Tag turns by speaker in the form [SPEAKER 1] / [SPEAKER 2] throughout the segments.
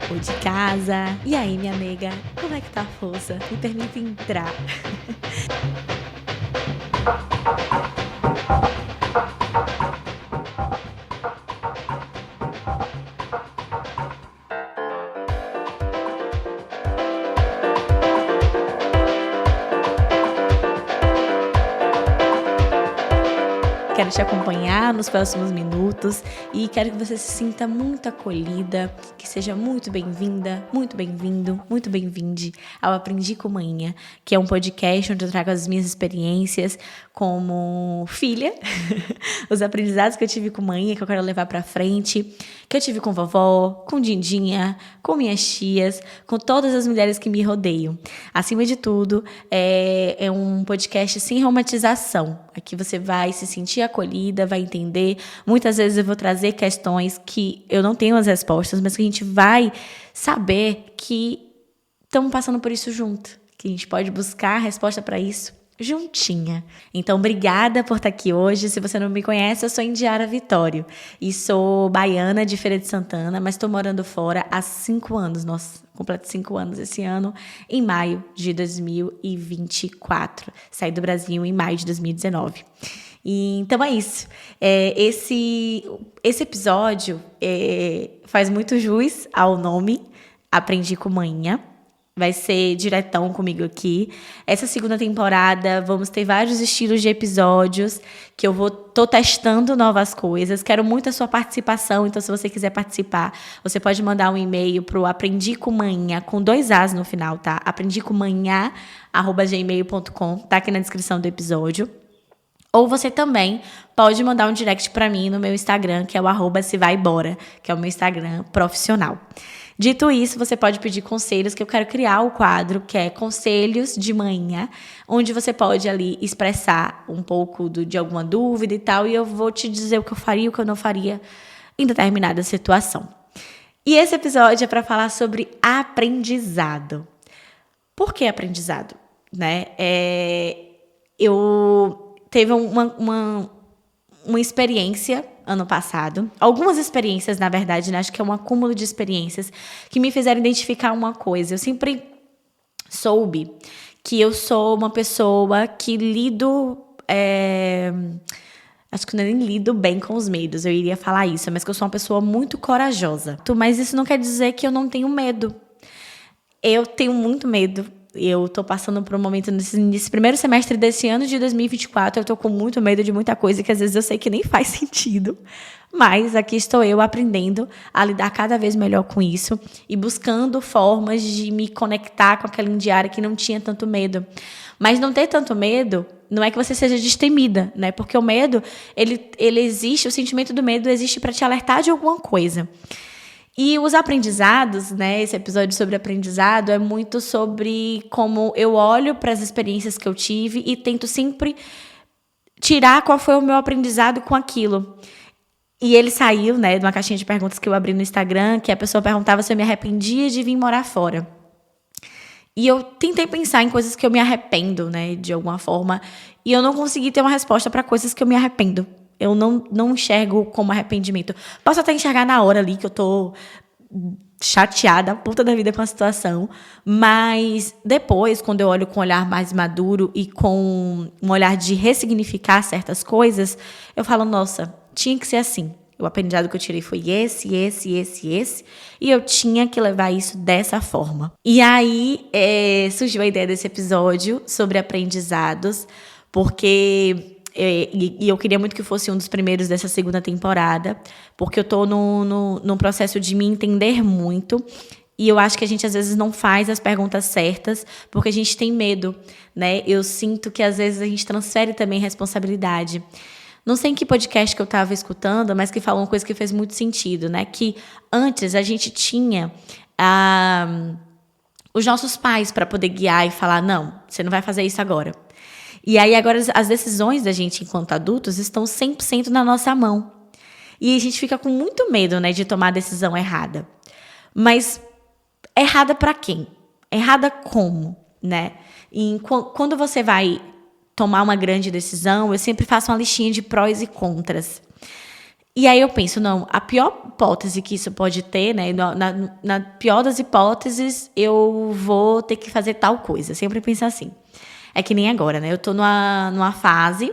[SPEAKER 1] ou de casa. E aí, minha nega, como é que tá a força? Me permite entrar. Quero te acompanhar nos próximos minutos e quero que você se sinta muito acolhida, que seja muito bem-vinda, muito bem-vindo, muito bem-vinde ao Aprendi com Manhinha, que é um podcast onde eu trago as minhas experiências como filha, os aprendizados que eu tive com manhinha, que eu quero levar pra frente, que eu tive com vovó, com Dindinha, com minhas tias, com todas as mulheres que me rodeiam. Acima de tudo, é um podcast sem romantização. Aqui você vai se sentir acolhida, vai entender. Muitas vezes eu vou trazer questões que eu não tenho as respostas, mas que a gente vai saber que estamos passando por isso junto, que a gente pode buscar a resposta para isso juntinha. Então, obrigada por estar aqui hoje. Se você não me conhece, eu sou Indiara Vitório e sou baiana de Feira de Santana, mas estou morando fora há 5 anos. Nossa, completo 5 anos esse ano, em maio de 2024. Saí do Brasil em maio de 2019. Então é isso. Esse episódio faz muito jus ao nome Aprendi com Manhinha. Vai ser diretão comigo aqui. Essa segunda temporada, vamos ter vários estilos de episódios que tô testando novas coisas. Quero muito a sua participação, então se você quiser participar, você pode mandar um e-mail pro aprendicommanhinha, com 2 As no final, tá? aprendicommanhinha@gmail.com, tá aqui na descrição do episódio. Ou você também pode mandar um direct para mim no meu Instagram, que é o @sevaibora, que é o meu Instagram profissional. Dito isso, você pode pedir conselhos, que eu quero criar o quadro, que é Conselhos de Manhinha, onde você pode ali expressar um pouco de alguma dúvida e tal, e eu vou te dizer o que eu faria e o que eu não faria em determinada situação. E esse episódio é para falar sobre aprendizado. Por que aprendizado? Né? Eu teve uma experiência ano passado, algumas experiências, na verdade, né? Acho que é um acúmulo de experiências que me fizeram identificar uma coisa. Eu sempre soube que eu sou uma pessoa que lido... Acho que eu nem lido bem com os medos, eu iria falar isso, mas que eu sou uma pessoa muito corajosa. Mas isso não quer dizer que eu não tenho medo. Eu tenho muito medo. Eu tô passando por um momento nesse primeiro semestre desse ano de 2024, eu tô com muito medo de muita coisa que às vezes eu sei que nem faz sentido. Mas aqui estou eu aprendendo a lidar cada vez melhor com isso e buscando formas de me conectar com aquela Indiara que não tinha tanto medo. Mas não ter tanto medo não é que você seja destemida, né? Porque o medo, ele existe, o sentimento do medo existe para te alertar de alguma coisa. E os aprendizados, né? Esse episódio sobre aprendizado é muito sobre como eu olho para as experiências que eu tive e tento sempre tirar qual foi o meu aprendizado com aquilo. E ele saiu, né, de uma caixinha de perguntas que eu abri no Instagram, que a pessoa perguntava se eu me arrependia de vir morar fora. E eu tentei pensar em coisas que eu me arrependo, né, de alguma forma, e eu não consegui ter uma resposta para coisas que eu me arrependo. Eu não enxergo como arrependimento. Posso até enxergar na hora ali que eu tô chateada, puta da vida com a situação. Mas depois, quando eu olho com um olhar mais maduro e com um olhar de ressignificar certas coisas, eu falo, nossa, tinha que ser assim. O aprendizado que eu tirei foi esse. E eu tinha que levar isso dessa forma. E aí surgiu a ideia desse episódio sobre aprendizados, porque... E eu queria muito que fosse um dos primeiros dessa segunda temporada, porque eu tô num processo de me entender muito. E eu acho que a gente, às vezes, não faz as perguntas certas, porque a gente tem medo, né? Eu sinto que, às vezes, a gente transfere também responsabilidade. Não sei em que podcast que eu estava escutando, mas que falou uma coisa que fez muito sentido, né? Que antes a gente tinha os nossos pais para poder guiar e falar, não, você não vai fazer isso agora. E aí, agora, as decisões da gente, enquanto adultos, estão 100% na nossa mão. E a gente fica com muito medo, né, de tomar a decisão errada. Mas errada para quem? Errada como, né? E quando você vai tomar uma grande decisão, eu sempre faço uma listinha de prós e contras. E aí eu penso, não, a pior hipótese que isso pode ter, né? Na pior das hipóteses, eu vou ter que fazer tal coisa. Sempre penso assim. É que nem agora, né? Eu tô numa fase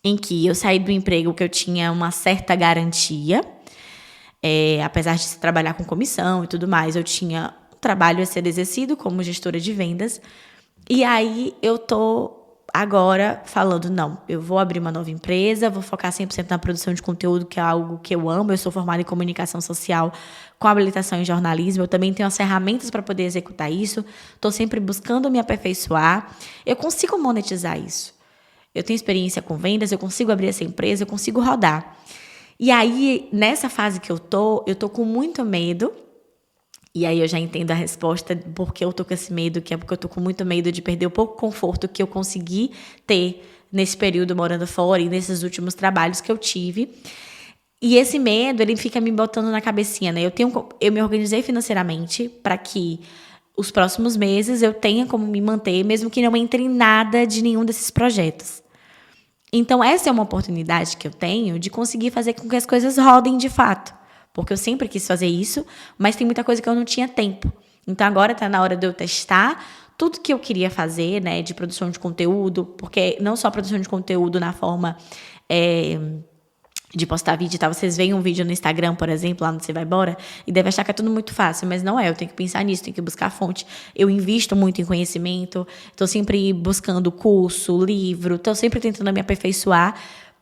[SPEAKER 1] em que eu saí do emprego que eu tinha uma certa garantia. Apesar de trabalhar com comissão e tudo mais, eu tinha um trabalho a ser exercido como gestora de vendas. E aí eu tô agora falando, não, eu vou abrir uma nova empresa, vou focar 100% na produção de conteúdo, que é algo que eu amo. Eu sou formada em comunicação social com habilitação em jornalismo. Eu também tenho as ferramentas para poder executar isso. Estou sempre buscando me aperfeiçoar. Eu consigo monetizar isso. Eu tenho experiência com vendas, eu consigo abrir essa empresa, eu consigo rodar. E aí, nessa fase que eu tô com muito medo. E aí eu já entendo a resposta porque eu tô com esse medo, que é porque eu tô com muito medo de perder o pouco conforto que eu consegui ter nesse período morando fora e nesses últimos trabalhos que eu tive. E esse medo, ele fica me botando na cabecinha, né? Eu me organizei financeiramente para que os próximos meses eu tenha como me manter, mesmo que não entre em nada de nenhum desses projetos. Então, essa é uma oportunidade que eu tenho de conseguir fazer com que as coisas rodem de fato. Porque eu sempre quis fazer isso, mas tem muita coisa que eu não tinha tempo. Então, agora está na hora de eu testar tudo que eu queria fazer, né, de produção de conteúdo, porque não só produção de conteúdo na forma de postar vídeo e tal. Vocês veem um vídeo no Instagram, por exemplo, lá no Você Vai Embora, e deve achar que é tudo muito fácil, mas não é. Eu tenho que pensar nisso, tenho que buscar fonte. Eu invisto muito em conhecimento, estou sempre buscando curso, livro, estou sempre tentando me aperfeiçoar.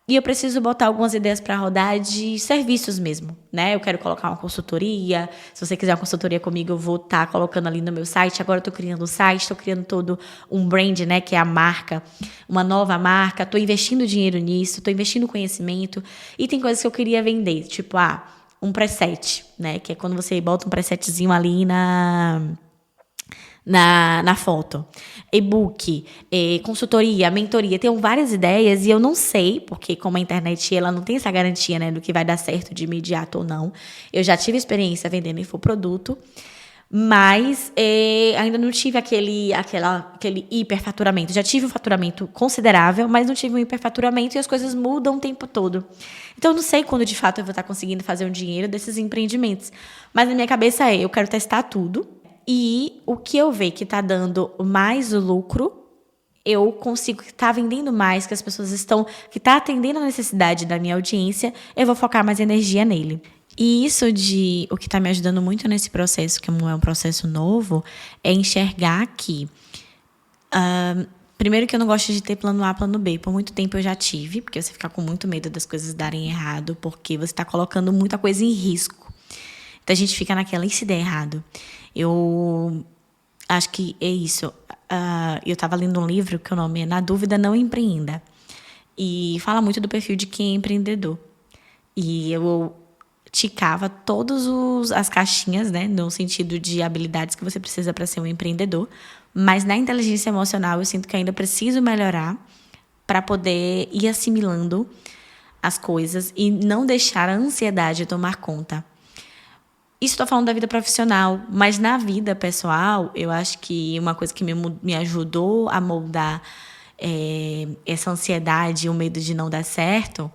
[SPEAKER 1] E eu preciso botar algumas ideias para rodar de serviços mesmo, né? Eu quero colocar uma consultoria. Se você quiser uma consultoria comigo, eu vou estar colocando ali no meu site. Agora eu tô criando o site, estou criando todo um brand, né? Que é a marca, uma nova marca. Estou investindo dinheiro nisso, estou investindo conhecimento. E tem coisas que eu queria vender, tipo, um preset, né? Que é quando você bota um presetzinho ali na foto. E-book, consultoria, mentoria. Tenho várias ideias e eu não sei, porque como a internet ela não tem essa garantia, né, do que vai dar certo de imediato ou não. Eu já tive experiência vendendo infoproduto, mas ainda não tive aquele hiperfaturamento. Já tive um faturamento considerável, mas não tive um hiperfaturamento e as coisas mudam o tempo todo. Então, eu não sei quando de fato eu vou estar conseguindo fazer um dinheiro desses empreendimentos. Mas na minha cabeça eu quero testar tudo. E o que eu ver que está dando mais lucro, eu consigo estar vendendo mais, que as pessoas que está atendendo a necessidade da minha audiência, eu vou focar mais energia nele. E o que está me ajudando muito nesse processo, que não é um processo novo, é enxergar que, primeiro que eu não gosto de ter plano A, plano B. Por muito tempo eu já tive, porque você fica com muito medo das coisas darem errado, porque você está colocando muita coisa em risco. Então a gente fica naquela, e se der errado? Eu acho que é isso. Eu estava lendo um livro que o nome é Na Dúvida, Não Empreenda. E fala muito do perfil de quem é empreendedor. E eu ticava todas as caixinhas, né, no sentido de habilidades que você precisa para ser um empreendedor. Mas na inteligência emocional eu sinto que ainda preciso melhorar para poder ir assimilando as coisas e não deixar a ansiedade tomar conta. Isso estou falando da vida profissional, mas na vida pessoal, eu acho que uma coisa que me ajudou a moldar essa ansiedade e o medo de não dar certo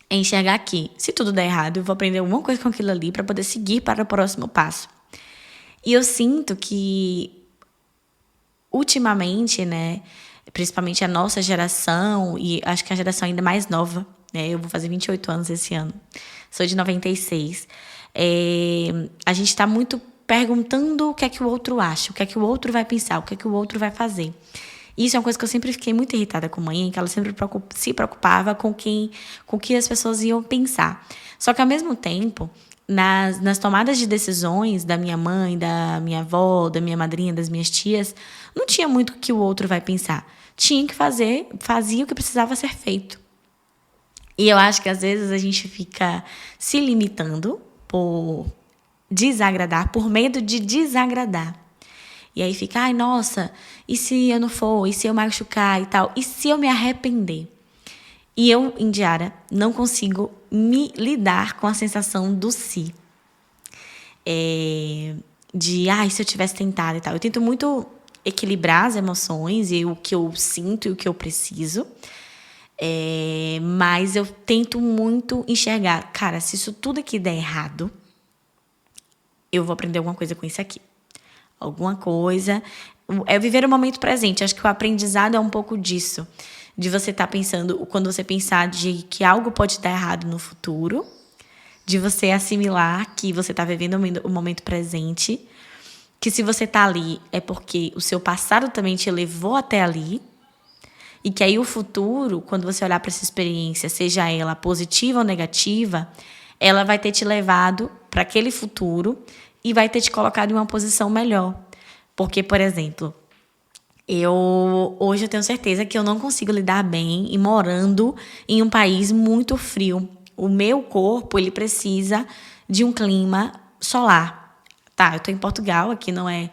[SPEAKER 1] é enxergar que, se tudo der errado, eu vou aprender alguma coisa com aquilo ali para poder seguir para o próximo passo. E eu sinto que, ultimamente, né, principalmente a nossa geração, e acho que a geração ainda mais nova, né, eu vou fazer 28 anos esse ano, sou de 96, a gente está muito perguntando o que é que o outro acha, o que é que o outro vai pensar, o que é que o outro vai fazer. Isso é uma coisa que eu sempre fiquei muito irritada com a mãe, que ela sempre se preocupava com o que as pessoas iam pensar. Só que, ao mesmo tempo, nas tomadas de decisões da minha mãe, da minha avó, da minha madrinha, das minhas tias, não tinha muito o que o outro vai pensar. Tinha que fazia o que precisava ser feito. E eu acho que, às vezes, a gente fica se limitando por desagradar, por medo de desagradar. E aí fica, ai, nossa, e se eu não for? E se eu machucar e tal? E se eu me arrepender? E eu, Indiara, não consigo me lidar com a sensação do si. Ai, se eu tivesse tentado e tal. Eu tento muito equilibrar as emoções e o que eu sinto e o que eu preciso. Mas eu tento muito enxergar, cara, se isso tudo aqui der errado, eu vou aprender alguma coisa com isso aqui. Alguma coisa. É viver o momento presente. Acho que o aprendizado é um pouco disso. De você estar pensando, quando você pensar de que algo pode dar errado no futuro, de você assimilar que você está vivendo o momento presente, que se você está ali é porque o seu passado também te levou até ali, e que aí o futuro, quando você olhar para essa experiência, seja ela positiva ou negativa, ela vai ter te levado para aquele futuro e vai ter te colocado em uma posição melhor. Porque, por exemplo, hoje eu tenho certeza que eu não consigo lidar bem e morando em um país muito frio. O meu corpo, ele precisa de um clima solar. Tá, eu tô em Portugal, aqui não é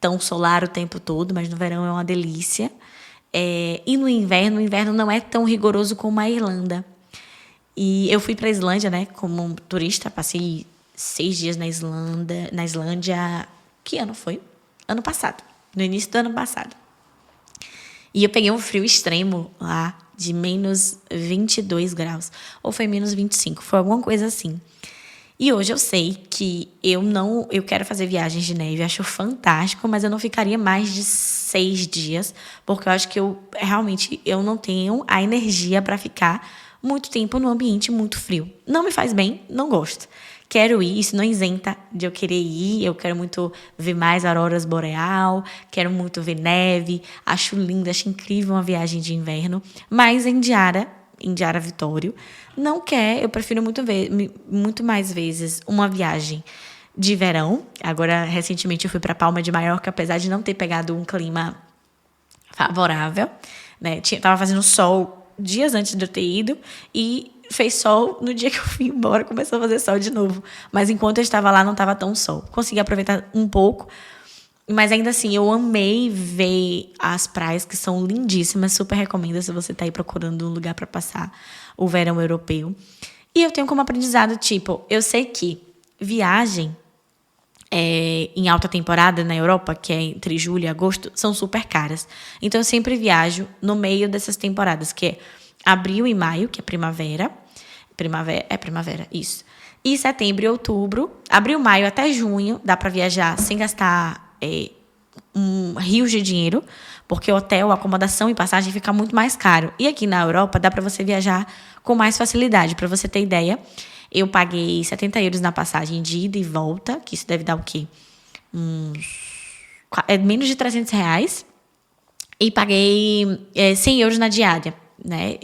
[SPEAKER 1] tão solar o tempo todo, mas no verão é uma delícia. E no inverno, o inverno não é tão rigoroso como a Irlanda. E eu fui para a Islândia, né, como turista, passei 6 dias na Islândia. Que ano foi? Ano passado, no início do ano passado. E eu peguei um frio extremo lá, de menos 22 graus. Ou foi menos 25, foi alguma coisa assim. E hoje eu sei que eu quero fazer viagens de neve, acho fantástico, mas eu não ficaria mais de 6 dias, porque eu acho que eu não tenho a energia para ficar muito tempo num ambiente muito frio. Não me faz bem, não gosto. Quero ir, isso não isenta de eu querer ir, eu quero muito ver mais auroras boreal, quero muito ver neve, acho lindo, acho incrível uma viagem de inverno, mas em Diara Vitório, não quer, eu prefiro muito mais vezes uma viagem de verão. Agora, recentemente eu fui para Palma de Mallorca, apesar de não ter pegado um clima favorável, né? Tava fazendo sol dias antes de eu ter ido e fez sol no dia que eu fui embora, começou a fazer sol de novo. Mas enquanto eu estava lá, não estava tão sol. Consegui aproveitar um pouco, mas ainda assim, eu amei ver as praias, que são lindíssimas. Super recomendo se você está aí procurando um lugar para passar o verão europeu. E eu tenho como aprendizado, eu sei que viagem em alta temporada na Europa, que é entre julho e agosto, são super caras. Então, eu sempre viajo no meio dessas temporadas, que é abril e maio, que é primavera. Primavera, isso. E setembro e outubro. Abril, maio até junho, dá para viajar sem gastar rios de dinheiro, porque hotel, acomodação e passagem fica muito mais caro. E aqui na Europa dá para você viajar com mais facilidade. Para você ter ideia, eu paguei 70 euros na passagem de ida e volta, que isso deve dar o quê? Menos de 300 reais. E paguei 100 euros na diária, né?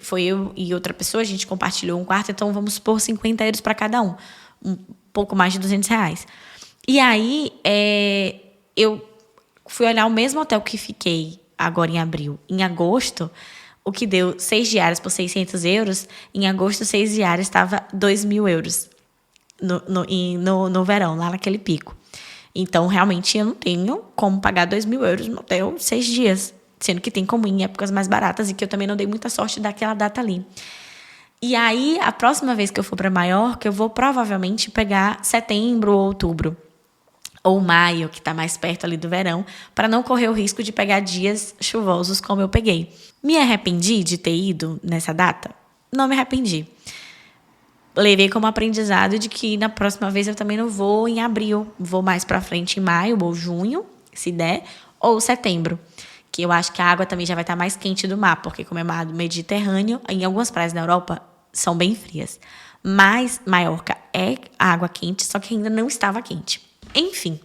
[SPEAKER 1] Foi eu e outra pessoa, a gente compartilhou um quarto, então vamos supor 50 euros para cada um. Um pouco mais de 200 reais. E aí, eu fui olhar o mesmo hotel que fiquei agora em abril. Em agosto, o que deu 6 diárias por 600 euros, em agosto, 6 diárias estava 2.000 euros no verão, lá naquele pico. Então, realmente, eu não tenho como pagar 2.000 euros no hotel 6 dias, sendo que tem como ir em épocas mais baratas e que eu também não dei muita sorte daquela data ali. E aí, a próxima vez que eu for para Maiorca, eu vou provavelmente pegar setembro ou outubro. Ou maio, que está mais perto ali do verão, para não correr o risco de pegar dias chuvosos como eu peguei. Me arrependi de ter ido nessa data? Não me arrependi. Levei como aprendizado de que na próxima vez eu também não vou em abril. Vou mais para frente em maio ou junho, se der, ou setembro. Que eu acho que a água também já vai estar mais quente do mar, porque como é mar do Mediterrâneo, em algumas praias na Europa são bem frias. Mas Maiorca é água quente, só que ainda não estava quente. Enfim,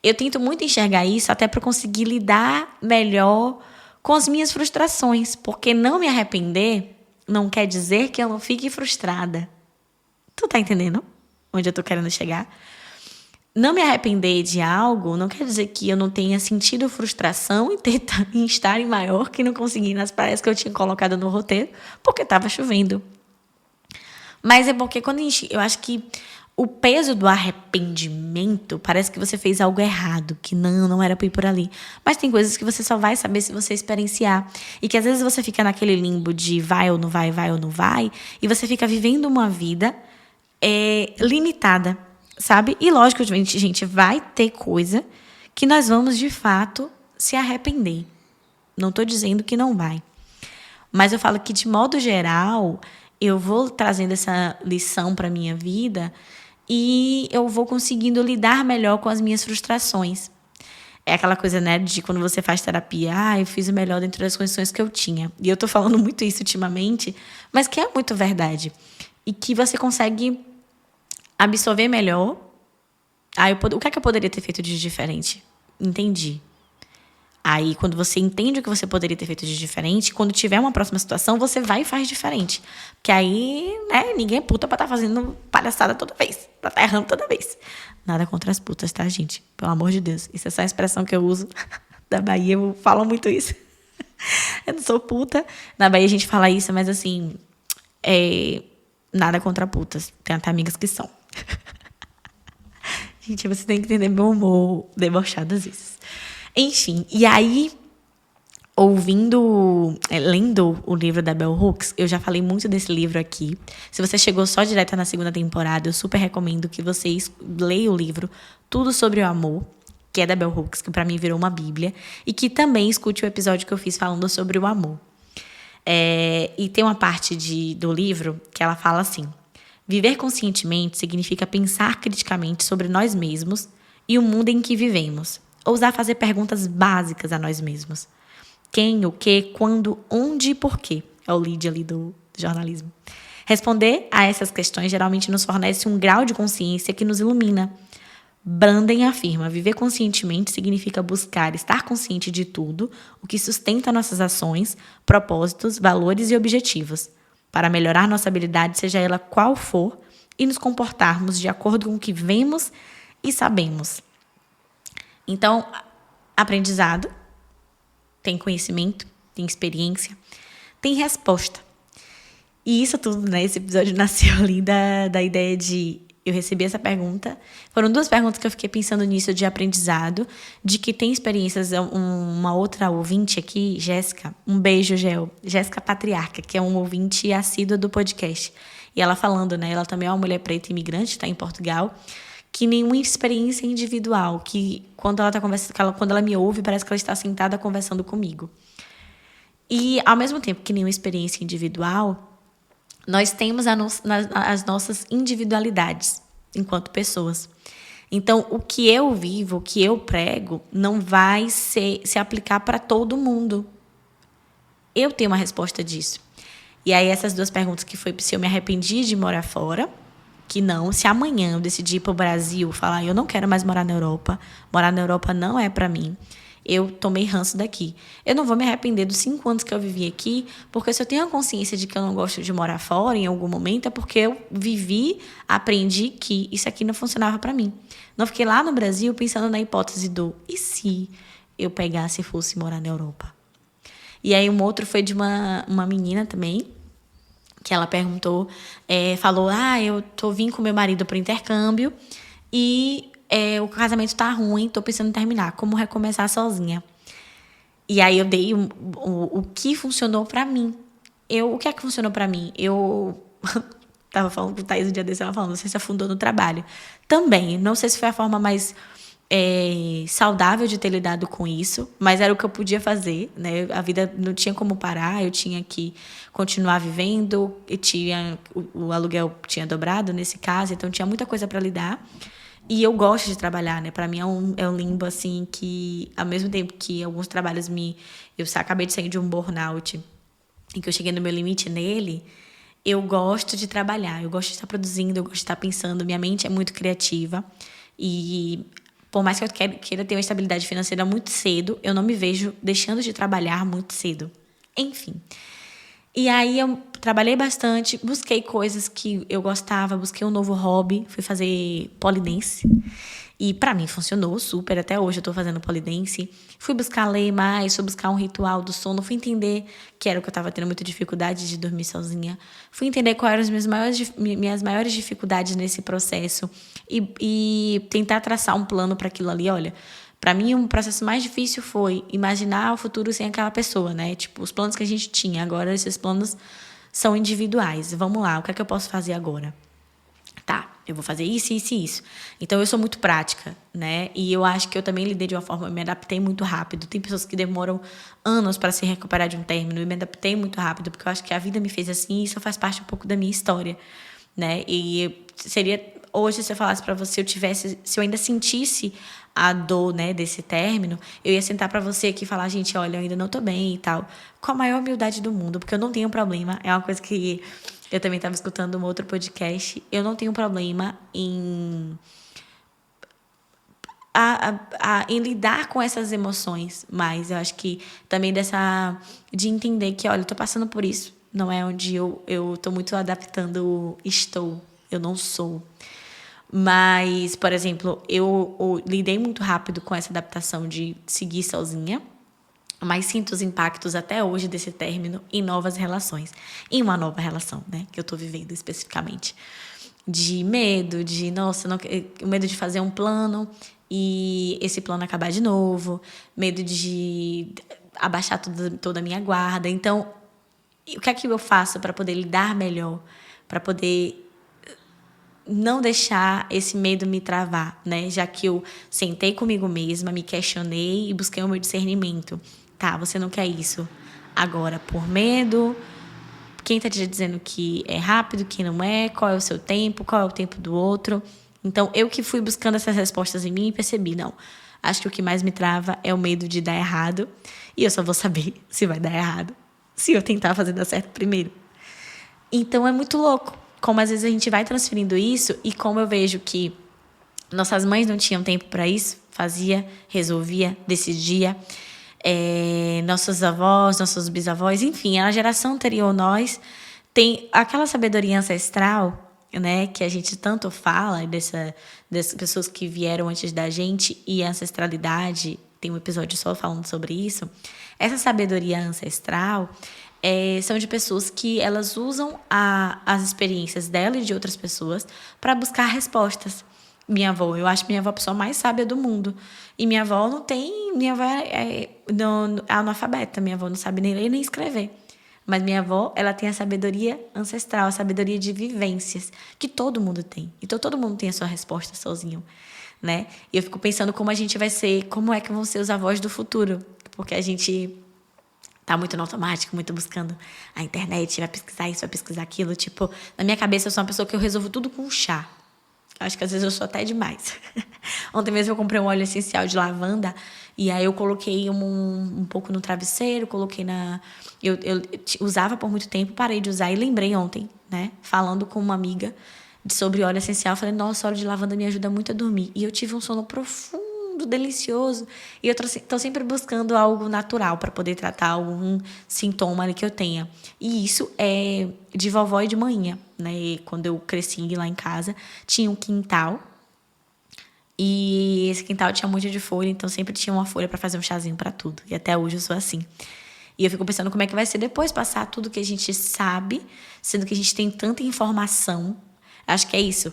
[SPEAKER 1] eu tento muito enxergar isso até para conseguir lidar melhor com as minhas frustrações, porque não me arrepender não quer dizer que eu não fique frustrada. Tu tá entendendo onde eu tô querendo chegar? Não me arrepender de algo não quer dizer que eu não tenha sentido frustração em estar em Maiorca e não conseguir ir nas praias que eu tinha colocado no roteiro, porque estava chovendo. Mas é porque eu acho que o peso do arrependimento parece que você fez algo errado, que não era pra ir por ali. Mas tem coisas que você só vai saber se você experienciar. E que às vezes você fica naquele limbo de vai ou não vai, vai ou não vai, e você fica vivendo uma vida limitada, sabe? E lógico, gente, vai ter coisa que nós vamos de fato se arrepender. Não tô dizendo que não vai. Mas eu falo que, de modo geral, eu vou trazendo essa lição para minha vida e eu vou conseguindo lidar melhor com as minhas frustrações. É aquela coisa, né, de quando você faz terapia, eu fiz o melhor dentro das condições que eu tinha. E eu tô falando muito isso ultimamente, mas que é muito verdade. E que você consegue absorver melhor. O que é que eu poderia ter feito de diferente? Entendi. Aí, quando você entende o que você poderia ter feito de diferente, quando tiver uma próxima situação, você vai e faz diferente. Porque aí, né, ninguém é puta pra estar fazendo palhaçada toda vez. Pra estar errando toda vez. Nada contra as putas, tá, gente? Pelo amor de Deus. Isso é só a expressão que eu uso da Bahia. Eu falo muito isso. Eu não sou puta. Na Bahia a gente fala isso, mas assim... nada contra putas. Tem até amigas que são. Gente, você tem que entender meu humor debochado às vezes. Enfim, e aí, lendo o livro da Bell Hooks, eu já falei muito desse livro aqui. Se você chegou só direto na segunda temporada, eu super recomendo que vocês leiam o livro Tudo Sobre o Amor, que é da Bell Hooks, que pra mim virou uma bíblia, e que também escute o episódio que eu fiz falando sobre o amor. E tem uma parte do livro que ela fala assim: viver conscientemente significa pensar criticamente sobre nós mesmos e o mundo em que vivemos. Ousar fazer perguntas básicas a nós mesmos. Quem, o que, quando, onde e por quê. É o lead ali do jornalismo. Responder a essas questões geralmente nos fornece um grau de consciência que nos ilumina. Branden afirma: viver conscientemente significa buscar estar consciente de tudo o que sustenta nossas ações, propósitos, valores e objetivos, para melhorar nossa habilidade, seja ela qual for, e nos comportarmos de acordo com o que vemos e sabemos. Então, aprendizado, tem conhecimento, tem experiência, tem resposta. E isso tudo, né? Esse episódio nasceu ali da ideia de... Eu recebi essa pergunta. Foram 2 perguntas que eu fiquei pensando nisso, de aprendizado, de que tem experiências. Uma outra ouvinte aqui, Jéssica, um beijo, Gel. Jéssica Patriarca, que é um ouvinte assíduo do podcast. E ela falando, né? Ela também é uma mulher preta imigrante, está em Portugal, que nenhuma experiência individual, que quando ela tá conversando, quando ela me ouve, parece que ela está sentada conversando comigo. E, ao mesmo tempo que nenhuma experiência individual, nós temos as nossas individualidades enquanto pessoas. Então, o que eu vivo, o que eu prego, não vai se aplicar para todo mundo. Eu tenho uma resposta disso. E aí, essas 2 perguntas, que foi se eu me arrependi de morar fora, que não, se amanhã eu decidir ir para o Brasil, falar, eu não quero mais morar na Europa não é para mim, eu tomei ranço daqui. Eu não vou me arrepender dos 5 anos que eu vivi aqui, porque se eu tenho a consciência de que eu não gosto de morar fora em algum momento, é porque eu vivi, aprendi que isso aqui não funcionava para mim. Não fiquei lá no Brasil pensando na hipótese do e se eu pegasse e fosse morar na Europa. E aí um outro foi de uma menina também, que ela perguntou, falou, eu vim com meu marido para o intercâmbio e o casamento tá ruim, tô pensando em terminar, como recomeçar sozinha. E aí eu dei o que funcionou para mim. O que é que funcionou para mim? Eu tava falando com o Thaís um dia desse, ela falando, você se afundou no trabalho. Também, não sei se foi a forma mais saudável de ter lidado com isso, mas era o que eu podia fazer, né? A vida não tinha como parar, eu tinha que continuar vivendo, e o aluguel tinha dobrado nesse caso, então tinha muita coisa para lidar. E eu gosto de trabalhar, né? Para mim é um limbo, assim, que ao mesmo tempo que alguns trabalhos eu acabei de sair de um burnout, em que eu cheguei no meu limite nele, eu gosto de trabalhar, eu gosto de estar produzindo, eu gosto de estar pensando, minha mente é muito criativa e por mais que eu queira ter uma estabilidade financeira muito cedo, eu não me vejo deixando de trabalhar muito cedo. Enfim. E aí eu trabalhei bastante, busquei coisas que eu gostava, busquei um novo hobby, fui fazer pole dance. E pra mim funcionou super, até hoje eu tô fazendo pole dance. Fui buscar ler mais, fui buscar um ritual do sono, fui entender que era o que eu tava tendo muita dificuldade de dormir sozinha. Fui entender quais eram as minhas maiores dificuldades nesse processo e tentar traçar um plano para aquilo ali. Olha, para mim um processo mais difícil foi imaginar o futuro sem aquela pessoa, né? Tipo, os planos que a gente tinha, agora esses planos são individuais. Vamos lá, o que é que eu posso fazer agora? Tá, eu vou fazer isso, isso e isso. Então, eu sou muito prática, né? E eu acho que eu também lidei de uma forma, eu me adaptei muito rápido. Tem pessoas que demoram anos para se recuperar de um término. Eu me adaptei muito rápido, porque eu acho que a vida me fez assim e isso faz parte um pouco da minha história, né? E seria... Hoje, se eu falasse para você, se eu ainda sentisse a dor, né, desse término, eu ia sentar para você aqui e falar, gente, olha, eu ainda não tô bem e tal. Com a maior humildade do mundo, porque eu não tenho problema. É uma coisa que eu também estava escutando um outro podcast. Eu não tenho problema em lidar com essas emoções, mas eu acho que também de entender que, olha, eu tô passando por isso. Não é onde eu tô muito adaptando estou. Eu não sou. Mas, por exemplo, eu lidei muito rápido com essa adaptação de seguir sozinha, mas sinto os impactos até hoje desse término em novas relações. Em uma nova relação, né? Que eu tô vivendo especificamente. De medo, o medo de fazer um plano e esse plano acabar de novo. Medo de abaixar toda a minha guarda. Então, o que é que eu faço para poder lidar melhor? Para poder não deixar esse medo me travar, né? Já que eu sentei comigo mesma, me questionei e busquei o meu discernimento. Tá, você não quer isso agora por medo? Quem tá te dizendo que é rápido, que não é? Qual é o seu tempo? Qual é o tempo do outro? Então, eu que fui buscando essas respostas em mim e percebi, não. Acho que o que mais me trava é o medo de dar errado. E eu só vou saber se vai dar errado se eu tentar fazer dar certo primeiro. Então, é muito louco como às vezes a gente vai transferindo isso e como eu vejo que nossas mães não tinham tempo para isso, fazia, resolvia, decidia. Nossos avós, nossos bisavós, enfim, a geração anterior nós tem aquela sabedoria ancestral, né, que a gente tanto fala dessas pessoas que vieram antes da gente e a ancestralidade, tem um episódio só falando sobre isso. Essa sabedoria ancestral são de pessoas que elas usam as experiências dela e de outras pessoas para buscar respostas. Minha avó, eu acho minha avó a pessoa mais sábia do mundo. E minha avó não tem... Minha avó é analfabeta. Minha avó não sabe nem ler nem escrever. Mas minha avó, ela tem a sabedoria ancestral, a sabedoria de vivências, que todo mundo tem. Então, todo mundo tem a sua resposta sozinho, né? E eu fico pensando como a gente vai ser... Como é que vão ser os avós do futuro. Porque a gente tá muito no automático, muito buscando a internet, vai pesquisar isso, vai pesquisar aquilo. Tipo, na minha cabeça, eu sou uma pessoa que eu resolvo tudo com chá. Acho que às vezes eu sou até demais. Ontem mesmo eu comprei um óleo essencial de lavanda e aí eu coloquei um pouco no travesseiro, coloquei eu usava por muito tempo, parei de usar e lembrei ontem, né? Falando com uma amiga sobre óleo essencial, falei, nossa, óleo de lavanda me ajuda muito a dormir. E eu tive um sono profundo, delicioso. E eu tô sempre buscando algo natural para poder tratar algum sintoma ali que eu tenha. E isso é de vovó e de manhã, né? E quando eu cresci lá em casa, tinha um quintal. E esse quintal tinha muito de folha, então sempre tinha uma folha para fazer um chazinho para tudo. E até hoje eu sou assim. E eu fico pensando como é que vai ser depois passar tudo que a gente sabe, sendo que a gente tem tanta informação. Acho que é isso.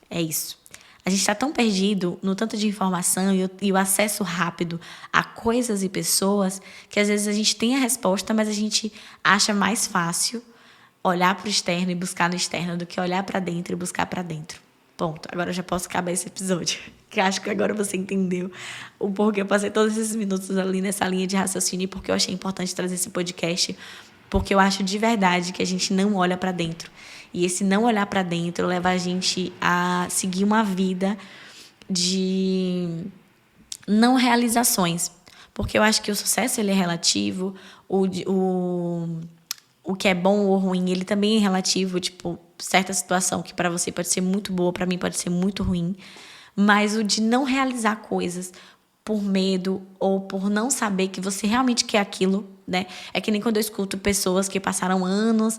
[SPEAKER 1] É isso. A gente está tão perdido no tanto de informação e o acesso rápido a coisas e pessoas que às vezes a gente tem a resposta, mas a gente acha mais fácil olhar para o externo e buscar no externo do que olhar para dentro e buscar para dentro. Ponto. Agora eu já posso acabar esse episódio. Que acho que agora você entendeu o porquê eu passei todos esses minutos ali nessa linha de raciocínio e porque eu achei importante trazer esse podcast, porque eu acho de verdade que a gente não olha para dentro. E esse não olhar para dentro leva a gente a seguir uma vida de não realizações. Porque eu acho que o sucesso ele é relativo, o que é bom ou ruim, ele também é relativo. Tipo, certa situação que para você pode ser muito boa, para mim pode ser muito ruim. Mas o de não realizar coisas por medo ou por não saber que você realmente quer aquilo, né? É que nem quando eu escuto pessoas que passaram anos...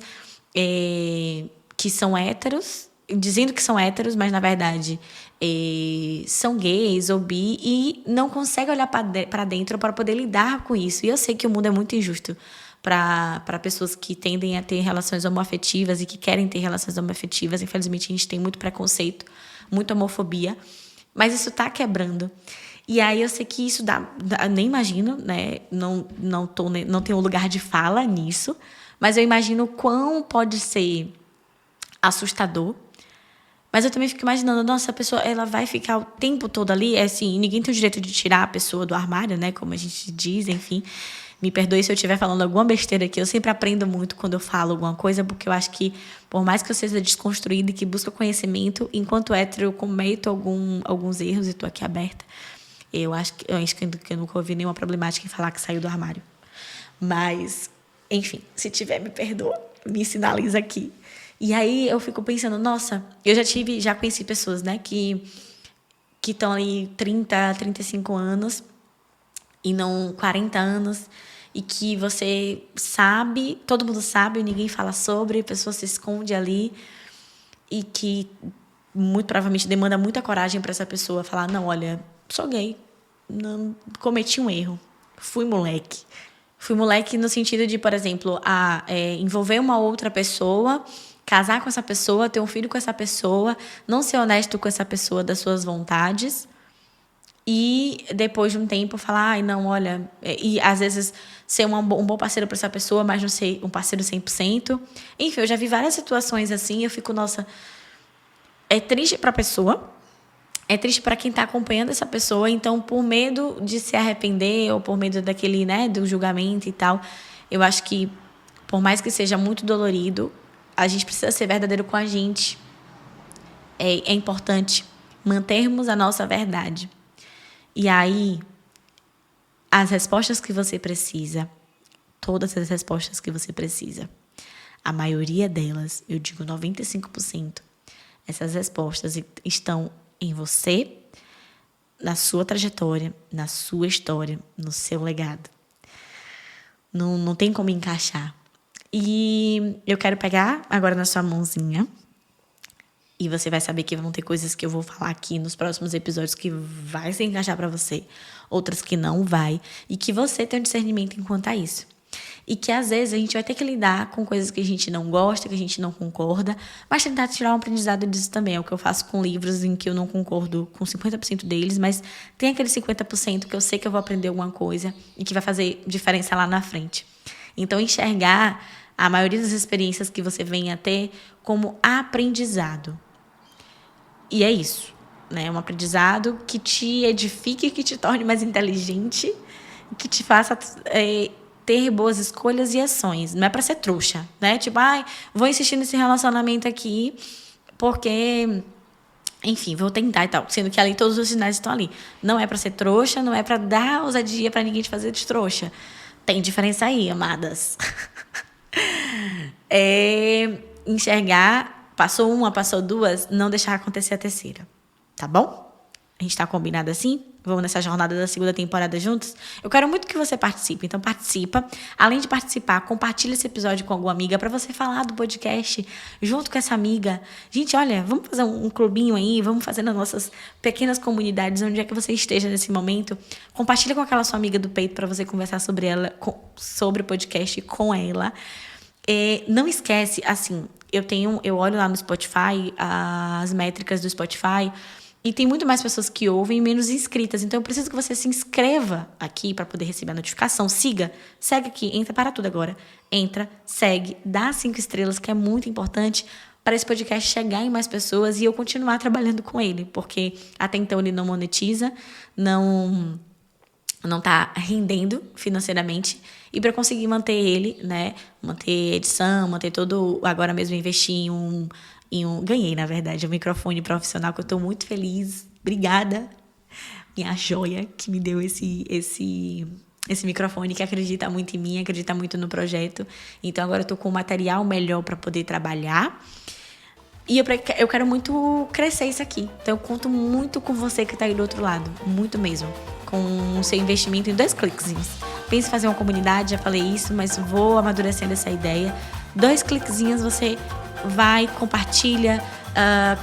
[SPEAKER 1] que são héteros, dizendo que são héteros, mas na verdade são gays ou bi e não conseguem olhar para dentro para poder lidar com isso. E eu sei que o mundo é muito injusto para pessoas que tendem a ter relações homoafetivas e que querem ter relações homoafetivas. Infelizmente, a gente tem muito preconceito, muita homofobia, mas isso está quebrando. E aí eu sei que isso nem imagino, né? Não tenho lugar de fala nisso, mas eu imagino quão pode ser assustador Mas eu também fico imaginando, nossa, a pessoa, ela vai ficar o tempo todo ali, assim, ninguém tem o direito de tirar a pessoa do armário, né? Como a gente diz, enfim. Me perdoe se eu estiver falando alguma besteira aqui. Eu sempre aprendo muito quando eu falo alguma coisa, porque eu acho que, por mais que eu seja desconstruída e que busca conhecimento, enquanto hétero, eu cometo alguns erros e estou aqui aberta. Eu acho que eu nunca ouvi nenhuma problemática em falar que saiu do armário. Mas, enfim, se tiver, me perdoa. Me sinaliza aqui. E aí eu fico pensando, nossa, eu já conheci pessoas, né, que estão ali 30, 35 anos e não 40 anos, e que você sabe, todo mundo sabe, ninguém fala sobre, a pessoa se esconde ali, e que muito provavelmente demanda muita coragem para essa pessoa falar, não, olha, sou gay, não cometi um erro, fui moleque. Fui moleque no sentido de, por exemplo, envolver uma outra pessoa, casar com essa pessoa, ter um filho com essa pessoa, não ser honesto com essa pessoa das suas vontades, e depois de um tempo falar, ai, não, olha, e às vezes ser um bom parceiro para essa pessoa, mas não ser um parceiro 100%. Enfim, eu já vi várias situações assim, eu fico, nossa, é triste para a pessoa, é triste para quem está acompanhando essa pessoa, então por medo de se arrepender ou por medo daquele, né, do julgamento e tal, eu acho que por mais que seja muito dolorido, a gente precisa ser verdadeiro com a gente. É importante mantermos a nossa verdade. E aí, as respostas que você precisa, todas as respostas que você precisa, a maioria delas, eu digo 95%, essas respostas estão em você, na sua trajetória, na sua história, no seu legado. Não tem como encaixar. E eu quero pegar agora na sua mãozinha, e você vai saber que vão ter coisas que eu vou falar aqui nos próximos episódios que vai se encaixar para você, outras que não vai, e que você tem um discernimento enquanto a isso. E que às vezes a gente vai ter que lidar com coisas que a gente não gosta, que a gente não concorda, mas tentar tirar um aprendizado disso também. É o que eu faço com livros em que eu não concordo com 50% deles, mas tem aquele 50% que eu sei que eu vou aprender alguma coisa e que vai fazer diferença lá na frente. Então, enxergar a maioria das experiências que você venha a ter como aprendizado. E é isso, né? Um aprendizado que te edifique, que te torne mais inteligente, que te faça ter boas escolhas e ações. Não é para ser trouxa, né? Tipo, vou insistir nesse relacionamento aqui porque, enfim, vou tentar e tal. Sendo que ali todos os sinais estão ali. Não é para ser trouxa, não é para dar ousadia para ninguém te fazer de trouxa. Tem diferença aí, amadas. Enxergar, passou uma, passou duas, não deixar acontecer a terceira. Tá bom? A gente tá combinado assim? Vamos nessa jornada da segunda temporada juntos? Eu quero muito que você participe, então participa. Além de participar, compartilha esse episódio com alguma amiga para você falar do podcast junto com essa amiga. Gente, olha, vamos fazer um clubinho aí, vamos fazer nas nossas pequenas comunidades, onde é que você esteja nesse momento. Compartilha com aquela sua amiga do peito para você conversar sobre sobre o podcast com ela. Não esquece, assim, eu olho lá no Spotify, as métricas do Spotify, e tem muito mais pessoas que ouvem e menos inscritas. Então, eu preciso que você se inscreva aqui para poder receber a notificação. Segue aqui, entra para tudo agora. Entra, segue, dá 5 estrelas, que é muito importante para esse podcast chegar em mais pessoas e eu continuar trabalhando com ele. Porque até então ele não monetiza, não está rendendo financeiramente. E para conseguir manter ele, né? Manter edição, manter todo... Agora mesmo investi em um... Ganhei, na verdade, um microfone profissional que eu estou muito feliz. Obrigada, minha joia, que me deu esse microfone, que acredita muito em mim, acredita muito no projeto. Então, agora eu estou com um material melhor para poder trabalhar. E eu quero muito crescer isso aqui. Então, eu conto muito com você que está aí do outro lado. Muito mesmo. Com o seu investimento em 2 cliquezinhos. Pense em fazer uma comunidade, já falei isso, mas vou amadurecendo essa ideia. 2 cliquezinhos, você vai, compartilha,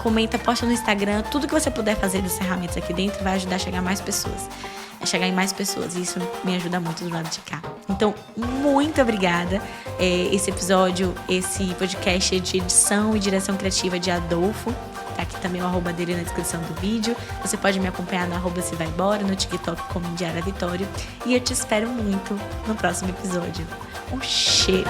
[SPEAKER 1] comenta, posta no Instagram. Tudo que você puder fazer das ferramentas aqui dentro vai ajudar a chegar a mais pessoas. E isso me ajuda muito do lado de cá. Então, muito obrigada. Esse episódio, esse podcast é de edição e direção criativa de Adolfo. Tá aqui também o arroba dele na descrição do vídeo. Você pode me acompanhar no arroba Se Vai Embora, no TikTok como Indiara Vitória. E eu te espero muito no próximo episódio. Um cheiro!